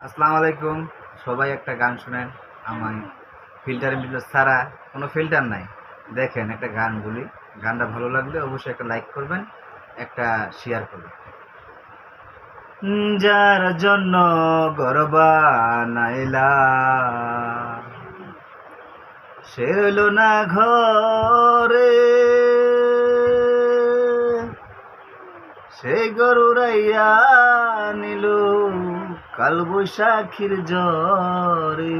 আসসালামু আলাইকুম। সবাই একটা গান শুনেন। আমার ফিল্টার মিটার ছাড়া কোনো ফিল্টার নাই। দেখেন একটা গান বলি, গানটা ভালো লাগলে অবশ্যই একটা লাইক করবেন, একটা শেয়ার করবেন। যার জন্য ঘর বানাইলাম সে রইল না ঘরে, সেই গরুরাইয়া নিল কাল বৈশাখীর ঝড়ে।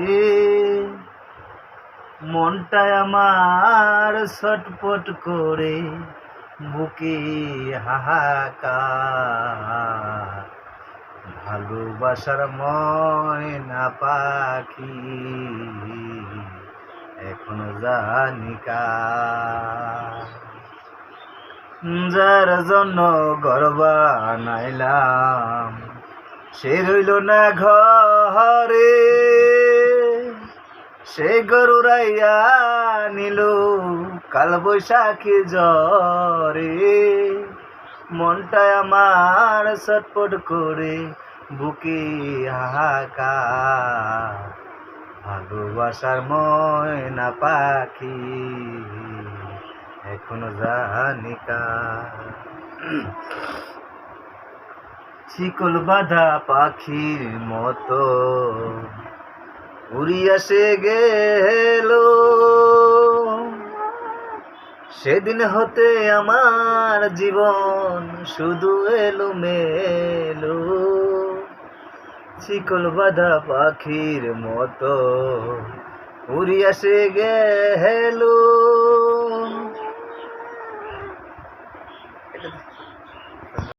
মনটায় আমার ছটপট করে বুকে হাহাকার, ভালোবাসার ময়না পাখি এখনো জানি কার। যার জন্য ঘর বানাইলাম সে রইল না ঘরে, সে গরুরাইয়া নিল কাল বৈশাখী ঝড়ে। মনটায় আমার ছটপট করে বুকে হাহাকার, ভালোবাসার ময়না পাখি এখনো জানি কার। শিকল বাঁধা পাখির মতো উড়িয়া সে গেল, সেদিন হতে আমার জীবন শুধু এলো মেলো। শিকল বাঁধা পাখির মতো উড়িয়া সে গেল,